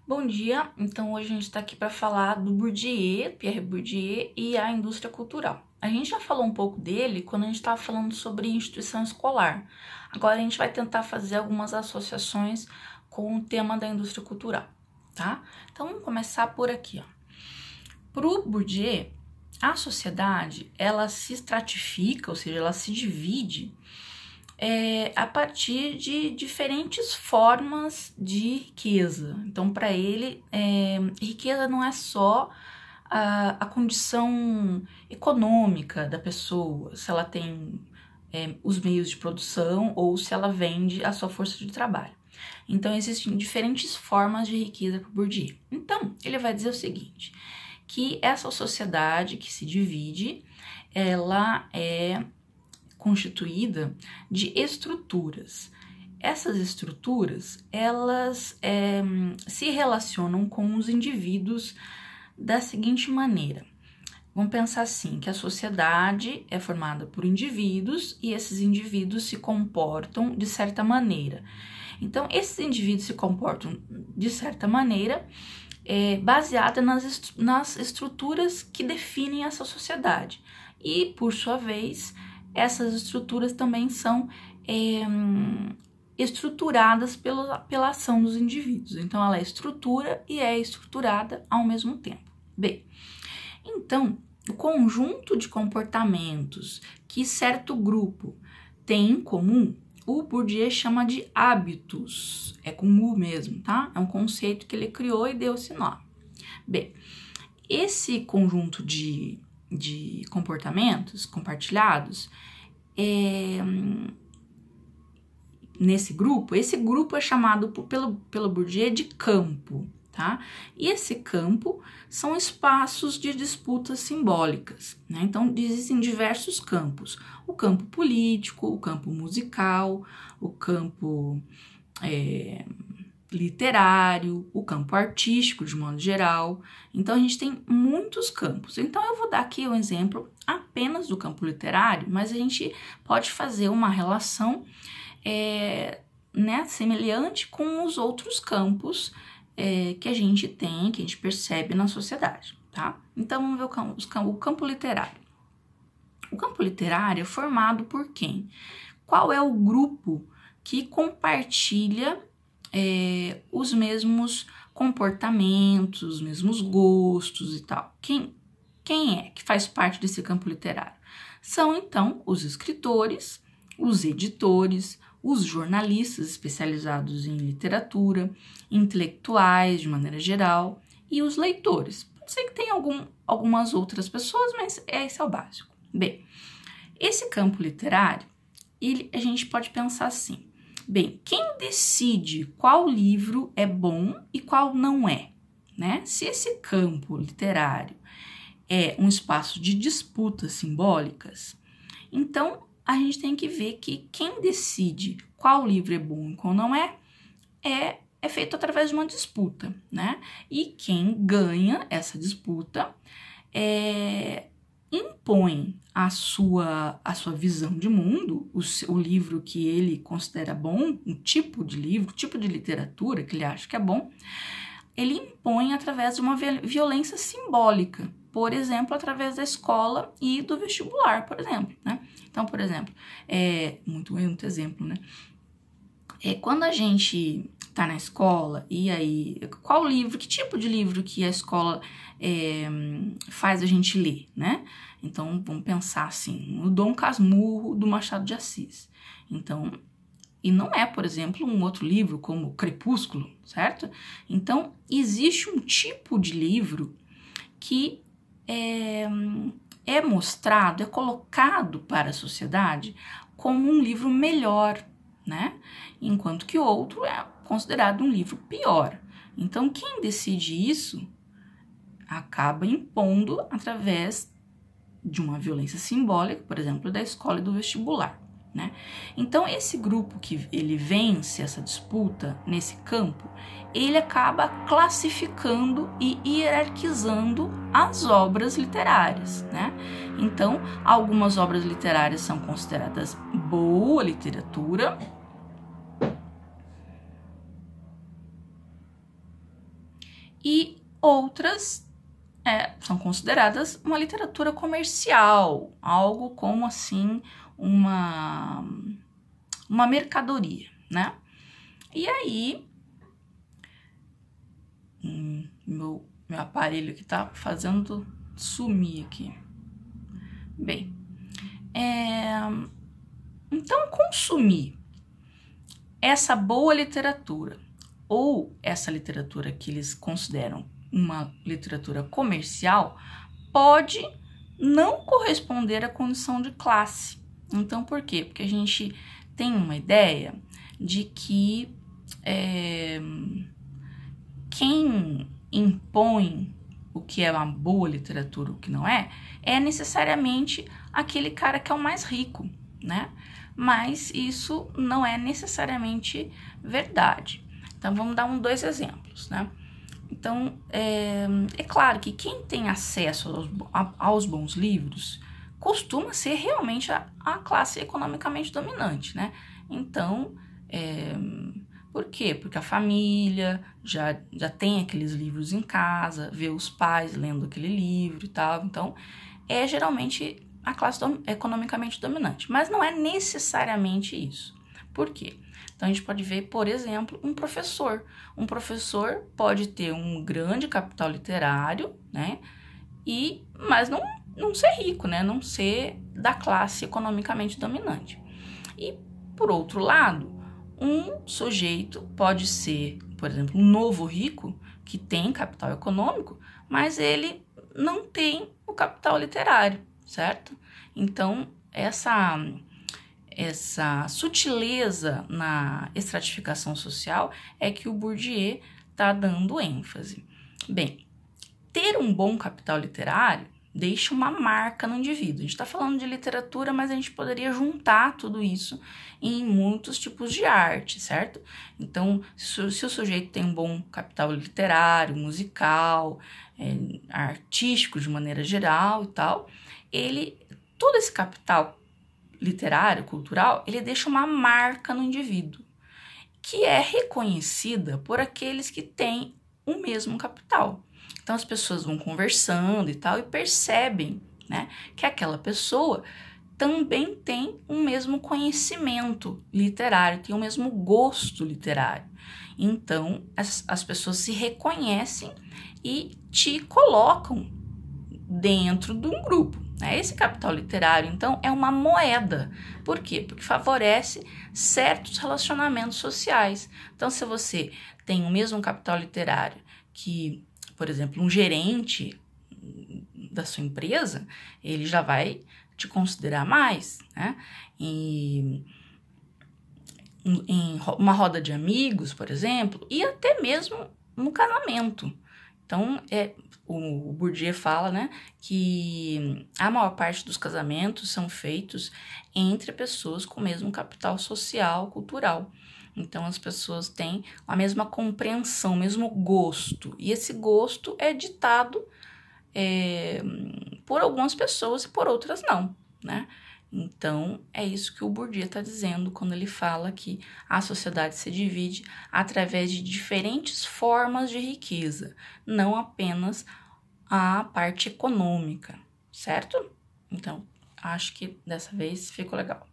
Bom dia, então hoje a gente está aqui para falar do Bourdieu, Pierre Bourdieu e a indústria cultural. A gente já falou um pouco dele quando a gente estava falando sobre instituição escolar. Agora a gente vai tentar fazer algumas associações com o tema da indústria cultural, tá? Então vamos começar por aqui, ó. Para o Bourdieu, a sociedade, ela se estratifica, ou seja, ela se divide a partir de diferentes formas de riqueza. Então, para ele, riqueza não é só a condição econômica da pessoa, se ela tem os meios de produção ou se ela vende a sua força de trabalho. Então, existem diferentes formas de riqueza para o Bourdieu. Então, ele vai dizer o seguinte, que essa sociedade que se divide, ela é constituída de estruturas. Essas estruturas, elas se relacionam com os indivíduos da seguinte maneira. Vamos pensar assim, que a sociedade é formada por indivíduos e esses indivíduos se comportam de certa maneira. Então, esses indivíduos se comportam de certa maneira baseada nas estruturas que definem essa sociedade. E, por sua vez, essas estruturas também são estruturadas pela ação dos indivíduos. Então, ela é estrutura e é estruturada ao mesmo tempo. Bem, então, o conjunto de comportamentos que certo grupo tem em comum, o Bourdieu chama de hábitos. É com U mesmo, tá? É um conceito que ele criou e deu esse nome. Bem, esse conjunto de comportamentos compartilhados, nesse grupo, esse grupo é chamado pelo Bourdieu de campo, tá? E esse campo são espaços de disputas simbólicas, né? Então, existem diversos campos. O campo político, o campo musical, o campo literário, o campo artístico, de modo geral. Então, a gente tem muitos campos. Então, eu vou dar aqui um exemplo apenas do campo literário, mas a gente pode fazer uma relação semelhante com os outros campos que a gente tem, que a gente percebe na sociedade, tá? Então, vamos ver o campo literário. O campo literário é formado por quem? Qual é o grupo que compartilha os mesmos comportamentos, os mesmos gostos e tal? Quem é que faz parte desse campo literário? São, então, os escritores, os editores, os jornalistas especializados em literatura, intelectuais de maneira geral e os leitores. Pode ser que tenha algumas outras pessoas, mas esse é o básico. Bem, esse campo literário, a gente pode pensar assim. Bem, quem decide qual livro é bom e qual não é, né? Se esse campo literário é um espaço de disputas simbólicas, então a gente tem que ver que quem decide qual livro é bom e qual não é feito através de uma disputa, né? E quem ganha essa disputa impõe a sua visão de mundo, o livro que ele considera bom, um tipo de livro, tipo de literatura que ele acha que é bom, ele impõe através de uma violência simbólica, por exemplo, através da escola e do vestibular, por exemplo, né? Então, por exemplo, muito exemplo, né? Quando a gente tá na escola, e aí, qual livro, que tipo de livro que a escola faz a gente ler, né? Então, vamos pensar assim, o Dom Casmurro do Machado de Assis. Então, e não é, por exemplo, um outro livro como Crepúsculo, certo? Então, existe um tipo de livro que é mostrado, é colocado para a sociedade como um livro melhor, né? Enquanto que o outro é considerado um livro pior. Então, quem decide isso acaba impondo através de uma violência simbólica, por exemplo, da escola e do vestibular, né? Então, esse grupo que ele vence essa disputa nesse campo, ele acaba classificando e hierarquizando as obras literárias, né? Então, algumas obras literárias são consideradas boa literatura, e outras são consideradas uma literatura comercial, algo como assim uma mercadoria, né? E aí, meu aparelho que tá fazendo sumir aqui. Bem, então consumir essa boa literatura ou essa literatura que eles consideram uma literatura comercial pode não corresponder à condição de classe. Então, por quê? Porque a gente tem uma ideia de que quem impõe o que é uma boa literatura, o que não é necessariamente aquele cara que é o mais rico, né? Mas isso não é necessariamente verdade. Então, vamos dar dois exemplos, né? Então, é claro que quem tem acesso aos bons livros costuma ser realmente a classe economicamente dominante, né? Então, por quê? Porque a família já tem aqueles livros em casa, vê os pais lendo aquele livro e tal. Então, é geralmente a classe economicamente dominante. Mas não é necessariamente isso. Por quê? Então, a gente pode ver, por exemplo, um professor. Um professor pode ter um grande capital literário, né? Mas não ser rico, né? Não ser da classe economicamente dominante. E, por outro lado, um sujeito pode ser, por exemplo, um novo rico que tem capital econômico, mas ele não tem o capital literário, certo? Então, essa sutileza na estratificação social é que o Bourdieu está dando ênfase. Bem, ter um bom capital literário deixa uma marca no indivíduo. A gente está falando de literatura, mas a gente poderia juntar tudo isso em muitos tipos de arte, certo? Então, se o sujeito tem um bom capital literário, musical, artístico de maneira geral e tal, todo esse capital literário, cultural, ele deixa uma marca no indivíduo, que é reconhecida por aqueles que têm o mesmo capital. Então, as pessoas vão conversando e tal e percebem, né, que aquela pessoa também tem o mesmo conhecimento literário, tem o mesmo gosto literário. Então, as pessoas se reconhecem e te colocam dentro de um grupo. Esse capital literário, então, é uma moeda. Por quê? Porque favorece certos relacionamentos sociais. Então, se você tem o mesmo capital literário que, por exemplo, um gerente da sua empresa, ele já vai te considerar mais, né? E em uma roda de amigos, por exemplo, e até mesmo no casamento. Então, o Bourdieu fala, né, que a maior parte dos casamentos são feitos entre pessoas com o mesmo capital social, cultural. Então, as pessoas têm a mesma compreensão, o mesmo gosto. E esse gosto é ditado por algumas pessoas e por outras não, né? Então, é isso que o Bourdieu está dizendo quando ele fala que a sociedade se divide através de diferentes formas de riqueza, não apenas a parte econômica, certo? Então, acho que dessa vez ficou legal.